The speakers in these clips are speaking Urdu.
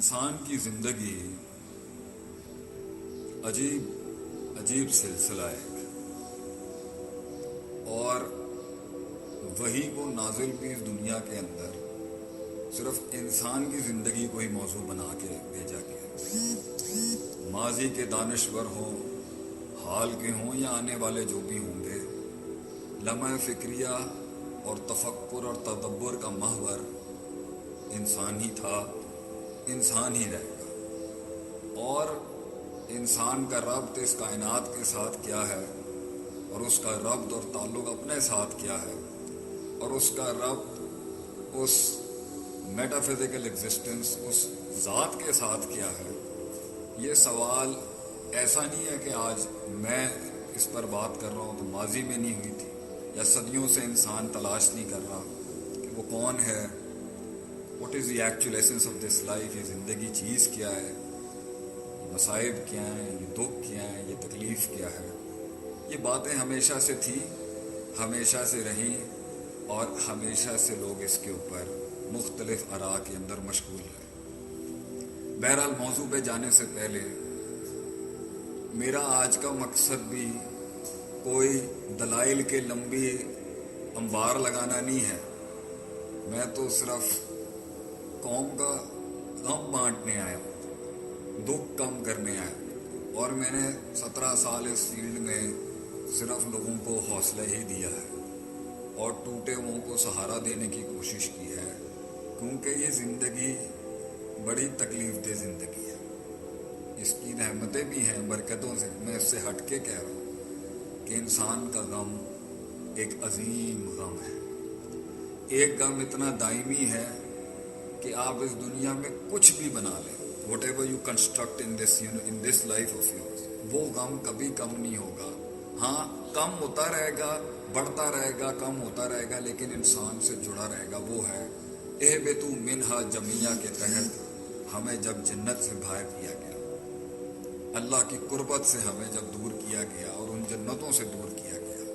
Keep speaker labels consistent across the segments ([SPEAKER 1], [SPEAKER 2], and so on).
[SPEAKER 1] انسان کی زندگی عجیب سلسلہ ہے، اور وہی کو نازل بھی اس دنیا کے اندر صرف انسان کی زندگی کو ہی موضوع بنا کے بھیجا گیا۔ ماضی کے دانشور ہوں، حال کے ہوں یا آنے والے جو بھی ہوں گے، لمحہ فکریہ اور تفکر اور تدبر کا محور انسان ہی تھا، انسان ہی رہے گا۔ اور انسان کا ربط اس کائنات کے ساتھ کیا ہے، اور اس کا ربط اور تعلق اپنے ساتھ کیا ہے، اور اس کا ربط اس میٹافزیکل ایگزسٹنس، اس ذات کے ساتھ کیا ہے، یہ سوال ایسا نہیں ہے کہ آج میں اس پر بات کر رہا ہوں تو ماضی میں نہیں ہوئی تھی، یا صدیوں سے انسان تلاش نہیں کر رہا کہ وہ کون ہے، what is the actual essence of this life, یہ زندگی چیز کیا ہے، یہ مصائب کیا ہیں، یہ دکھ کیا ہیں، یہ تکلیف کیا ہے۔ یہ باتیں ہمیشہ سے تھی، ہمیشہ سے رہیں، اور ہمیشہ سے لوگ اس کے اوپر مختلف آراء کے اندر مشغول ہیں۔ بہرحال موضوع پہ جانے سے پہلے میرا آج کا مقصد بھی کوئی دلائل کے لمبی انبار لگانا نہیں ہے، میں تو صرف قوم کا غم بانٹنے آیا ہوں، دکھ کم کرنے آیا ہوں، اور میں نے 17 سال اس فیلڈ میں صرف لوگوں کو حوصلہ ہی دیا ہے اور ٹوٹے ہوئوں کو سہارا دینے کی کوشش کی ہے، کیونکہ یہ زندگی بڑی تکلیف دہ زندگی ہے، اس کی رحمتیں بھی ہیں برکتوں سے، میں اس سے ہٹ کے کہہ رہا ہوں کہ انسان کا غم ایک عظیم غم ہے، ایک غم اتنا دائمی ہے کہ آپ اس دنیا میں کچھ بھی بنا لیں، what ever you construct in this life of yours, وہ غم کبھی کم نہیں ہوگا۔ ہاں، کم ہوتا رہے گا، بڑھتا رہے گا، کم ہوتا رہے گا، لیکن انسان سے جڑا رہے گا۔ وہ ہے اہبطوا منہا جمیعا کے تحت ہمیں جب جنت سے باہر کیا گیا، اللہ کی قربت سے ہمیں جب دور کیا گیا اور ان جنتوں سے دور کیا گیا،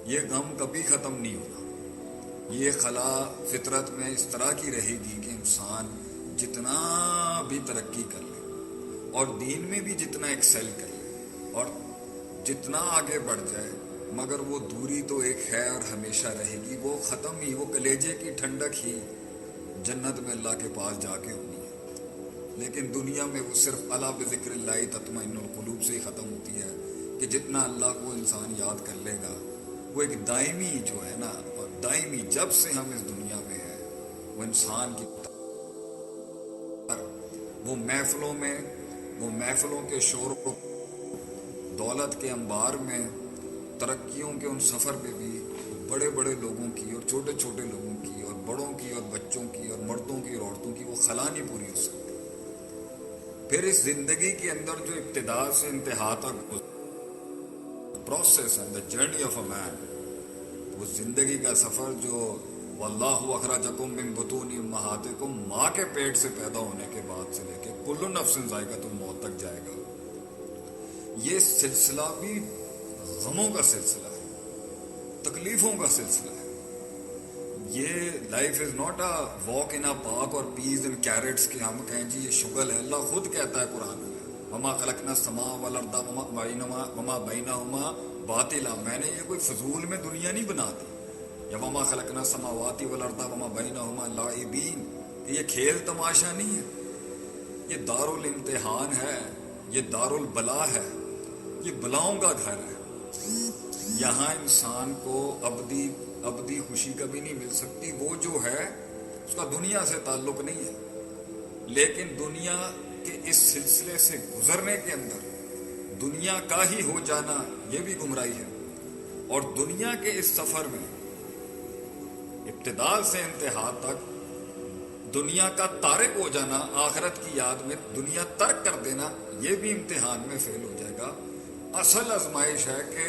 [SPEAKER 1] یہ غم کبھی ختم نہیں ہوگا۔ یہ خلا فطرت میں اس طرح کی رہے گی کہ انسان جتنا بھی ترقی کر لے اور دین میں بھی جتنا ایکسل کر لے اور جتنا آگے بڑھ جائے، مگر وہ دوری تو ایک ہے اور ہمیشہ رہے گی، وہ ختم ہی، وہ کلیجے کی ٹھنڈک ہی جنت میں اللہ کے پاس جا کے ہونی ہے۔ لیکن دنیا میں وہ صرف الا بذکر اللہ تطمئن القلوب سے ہی ختم ہوتی ہے کہ جتنا اللہ کو انسان یاد کر لے گا، وہ ایک دائمی جو ہے نا، اور دائمی جب سے ہم اس دنیا میں ہیں، وہ انسان کی وہ محفلوں کے شور و دولت کے انبار میں، ترقیوں کے ان سفر پہ بھی بڑے بڑے لوگوں کی اور چھوٹے چھوٹے لوگوں کی اور بڑوں کی اور بچوں کی اور مردوں کی اور عورتوں کی وہ خلا نہیں پوری ہو سکتی۔ پھر اس زندگی کے اندر جو ابتدا سے انتہا تک پروسیس ہے، دا جرنی آف اے مین، وہ زندگی کا سفر جو واللہ اخرجکم من بطون امہاتکم، ماں کے پیٹ سے پیدا ہونے کے بعد سے لے کے کل نفس ذائقۃ الموت تک جائے گا، یہ سلسلہ بھی غموں کا سلسلہ ہے، تکلیفوں کا سلسلہ ہے۔ یہ life is not a walk in a park اور پیز اینڈ کیرٹس کہ ہم کہیں جی یہ شغل ہے۔ اللہ خود کہتا ہے قرآن میں، وما خلقنا السماء والارض وما بینہما باطلا، میں نے یہ کوئی فضول میں دنیا نہیں بنا دی، یا وما خلقنا السماوات والارض وما بینہما لاعبین، کہ یہ کھیل تماشا نہیں ہے، یہ دار الامتحان ہے، یہ دار البلا ہے، یہ بلاؤں کا گھر ہے۔ یہاں انسان کو ابدی خوشی کبھی نہیں مل سکتی، وہ جو ہے اس کا دنیا سے تعلق نہیں ہے، لیکن دنیا کے اس سلسلے سے گزرنے کے اندر دنیا کا ہی ہو جانا یہ بھی گمراہی ہے، اور دنیا کے اس سفر میں ابتدا سے انتہا تک دنیا کا تارک ہو جانا، آخرت کی یاد میں دنیا ترک کر دینا، یہ بھی امتحان میں فیل ہو جائے گا۔ اصل آزمائش ہے کہ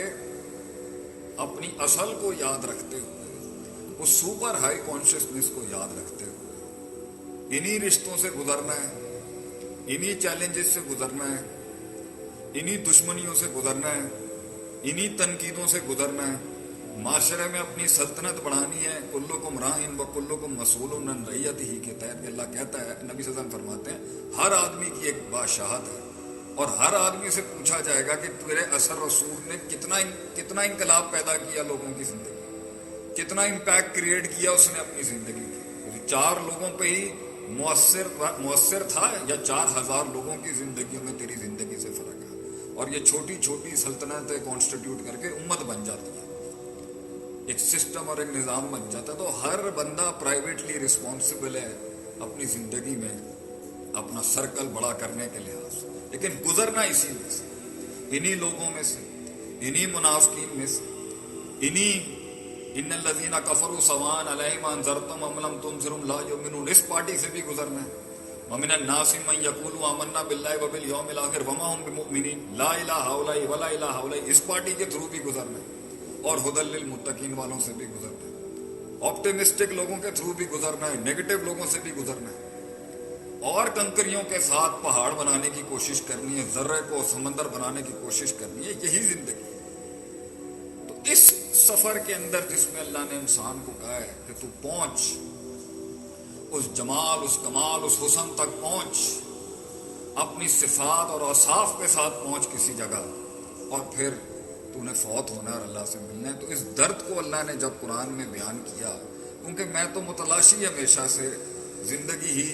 [SPEAKER 1] اپنی اصل کو یاد رکھتے ہوئے، اس سپر ہائی کانشیسنس کو یاد رکھتے ہوئے انہی رشتوں سے گزرنا ہے، انہی چیلنجز سے گزرنا ہے، انہی دشمنیوں سے گزرنا ہے، انہی تنقیدوں سے گزرنا ہے، معاشرے میں اپنی سلطنت بڑھانی ہے، کلکم راعٍ و کلکم مسئول عن رعیتہ کے تحت کہ اللہ کہتا ہے، نبی صلی اللہ علیہ وسلم فرماتے ہیں ہر آدمی کی ایک بادشاہت ہے اور ہر آدمی سے پوچھا جائے گا کہ تیرے اثر رسول نے کتنا انقلاب پیدا کیا لوگوں کی زندگی، کتنا امپیکٹ کریٹ کیا اس نے اپنی زندگی کی، 4 لوگوں پہ ہی مؤثر تھا یا 4000 لوگوں کی زندگیوں میں تیری زندگی سے فرق ہے، اور یہ چھوٹی چھوٹی سلطنتیں کانسٹیٹیوٹ کر کے امت بن جاتی ہے، ایک سسٹم اور ایک نظام بن جاتا ہے۔ تو ہر بندہ پرائیویٹلی رسپانسبل ہے اپنی زندگی میں اپنا سرکل بڑا کرنے کے لحاظ سے، لیکن گزرنا اسی میں سے، انہی لوگوں میں سے، انہی منافقین میں سے، انہی ان الذین کفروا سواء علیہم انذرتم ام لم تنذرہم لا یؤمنون، اس پارٹی سے بھی گزرنا ہے۔ ومن الناس من یقول آمنا باللہ وبالیوم الآخر وما ہم بمؤمنین لا الہ ہؤلاء ولا الہ ہؤلاء، اس پارٹی کے تھرو بھی گزرنا ہے، اور ہدی للمتقین والوں سے بھی گزرنا ہے، آپٹیمسٹک لوگوں کے تھرو بھی گزرنا ہے، نیگیٹو لوگوں سے بھی گزرنا ہے، اور کنکریوں کے ساتھ پہاڑ بنانے کی کوشش کرنی ہے، ذرے کو سمندر بنانے کی کوشش کرنی ہے، یہی زندگی ہے۔ تو اس سفر کے اندر جس میں اللہ نے انسان کو کہا ہے کہ تو پہنچ اس جمال، اس کمال، اس حسن تک پہنچ، اپنی صفات اور اوصاف کے ساتھ پہنچ کسی جگہ، اور پھر تو نے فوت ہونا ہے اور اللہ سے ملنا ہے۔ تو اس درد کو اللہ نے جب قرآن میں بیان کیا، کیونکہ میں تو متلاشی ہمیشہ سے زندگی ہی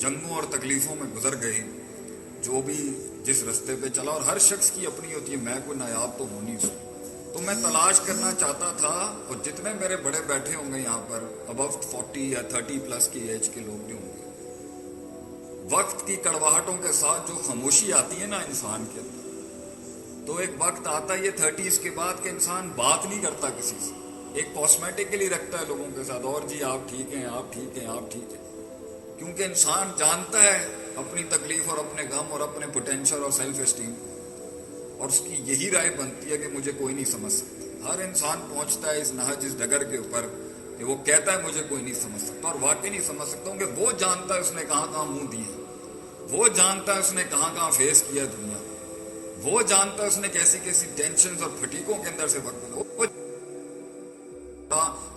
[SPEAKER 1] جنگوں اور تکلیفوں میں گزر گئی، جو بھی جس رستے پہ چلا، اور ہر شخص کی اپنی ہوتی ہے، میں کوئی نایاب تو ہو نہیں سکتا، تو میں تلاش کرنا چاہتا تھا، اور جتنے میرے بڑے بیٹھے ہوں گے یہاں پر ابو 40 یا 30 پلس کی ایج کے لوگ جو ہوں گے، وقت کی کڑواہٹوں کے ساتھ جو خاموشی آتی ہے نا انسان کے اندر، تو ایک وقت آتا ہے یہ 30s کے بعد کہ انسان بات نہیں کرتا کسی سے، ایک کاسمیٹکلی رکھتا ہے لوگوں کے ساتھ، اور جی آپ ٹھیک ہیں، آپ ٹھیک ہیں، آپ ٹھیک ہیں، کیونکہ انسان جانتا ہے اپنی تکلیف اور اپنے غم اور اپنے پوٹینشل اور سیلف اسٹیم، اور اس کی یہی رائے بنتی ہے کہ مجھے کوئی نہیں سمجھ سکتا۔ ہر انسان پہنچتا ہے اس نہج، اس ڈگر کے اوپر کہ وہ کہتا ہے مجھے کوئی نہیں سمجھ سکتا، اور واقعی نہیں سمجھ سکتا ہوں، کہ وہ جانتا ہے اس نے کہاں کہاں منہ دیے، وہ جانتا ہے اس نے کہاں کہاں فیس کیا دنیا، وہ جانتا ہے اس نے کیسی کیسی ٹینشنز اور پھٹیکوں کے اندر سے وقت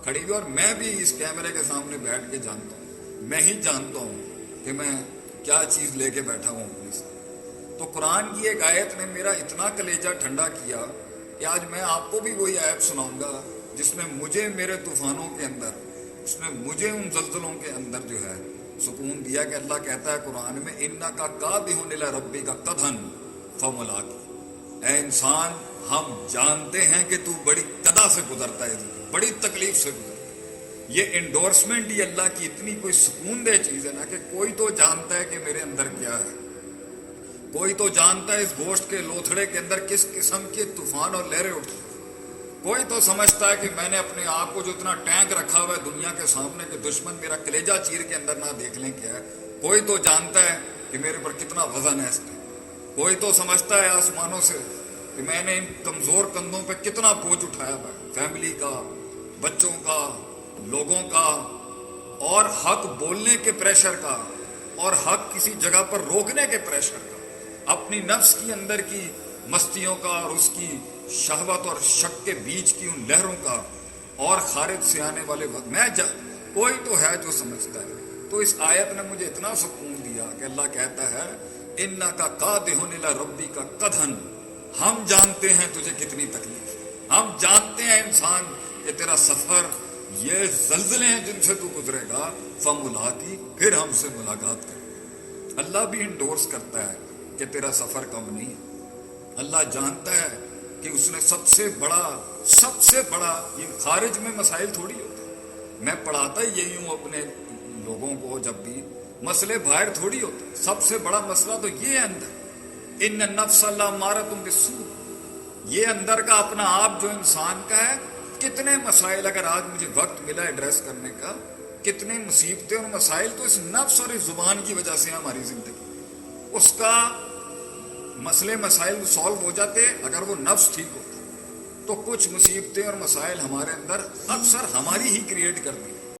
[SPEAKER 1] کھڑی ہوئی، اور میں بھی اس کیمرے کے سامنے بیٹھ کے جانتا ہوں، میں ہی جانتا ہوں کہ میں کیا چیز لے کے بیٹھا ہوں اپنے سے۔ تو قرآن کی ایک آیت نے میرا اتنا کلیجہ ٹھنڈا کیا کہ آج میں آپ کو بھی وہی آیت سناؤں گا جس نے مجھے میرے طوفانوں کے اندر، اس نے مجھے ان زلزلوں کے اندر جو ہے سکون دیا، کہ اللہ کہتا ہے قرآن میں انکا کادح الی ربک قدحا فملاقی، اے انسان ہم جانتے ہیں کہ تو بڑی قدح سے گزرتا ہے، بڑی تکلیف سے گزرتا ہے۔ یہ انڈورسمنٹ ہی اللہ کی اتنی کوئی سکون دہ چیز ہے نا، کہ کوئی تو جانتا ہے کہ میرے اندر کیا ہے، کوئی تو جانتا ہے اس گوشت کے لوتھڑے کے اندر کس قسم کے طوفان اور لہریں اٹھی، کوئی تو سمجھتا ہے کہ میں نے اپنے آپ کو جو اتنا ٹینک رکھا ہوا ہے دنیا کے سامنے کہ دشمن میرا کلیجہ چیر کے اندر نہ دیکھ لیں کیا ہے، کوئی تو جانتا ہے کہ میرے پر کتنا وزن ہے اس کا، کوئی تو سمجھتا ہے آسمانوں سے کہ میں نے ان کمزور کندھوں پہ کتنا بوجھ اٹھایا ہوا ہے، فیملی کا، بچوں کا، لوگوں کا، اور حق بولنے کے پریشر کا، اور حق کسی جگہ پر روکنے کے پریشر کا، اپنی نفس کی اندر کی مستیوں کا، اور اس کی شہوت اور شک کے بیچ کی ان لہروں کا، اور خارج سے آنے والے وقت کوئی تو ہے جو سمجھتا ہے۔ تو اس آیت نے مجھے اتنا سکون دیا کہ اللہ کہتا ہے انکا قادح الی ربک قدحا، ہم جانتے ہیں تجھے کتنی تکلیف، ہم جانتے ہیں انسان کہ تیرا سفر یہ زلزلے ہیں جن سے تو گزرے گا، فملاقی، پھر ہم سے ملاقات کر۔ اللہ بھی انڈورس کرتا ہے کہ تیرا سفر کم نہیں ہے، اللہ جانتا ہے کہ اس نے سب سے بڑا یہ خارج میں مسائل تھوڑی ہوتے ہیں، میں پڑھاتا ہی یہی ہوں اپنے لوگوں کو، جب بھی مسئلے باہر تھوڑی ہوتے ہیں، سب سے بڑا مسئلہ تو یہ ہے اندر، ان النفس لامارۃ بالسوء، یہ اندر کا اپنا آپ جو انسان کا ہے۔ کتنے مسائل اگر آج مجھے وقت ملا ایڈریس کرنے کا، کتنے مصیبتیں اور مسائل تو اس نفس اور اس زبان کی وجہ سے ہماری زندگی، اس کا مسئلے مسائل سالو ہو جاتے اگر وہ نفس ٹھیک ہوتا، تو کچھ مصیبتیں اور مسائل ہمارے اندر اکثر ہماری ہی کریٹ کرتی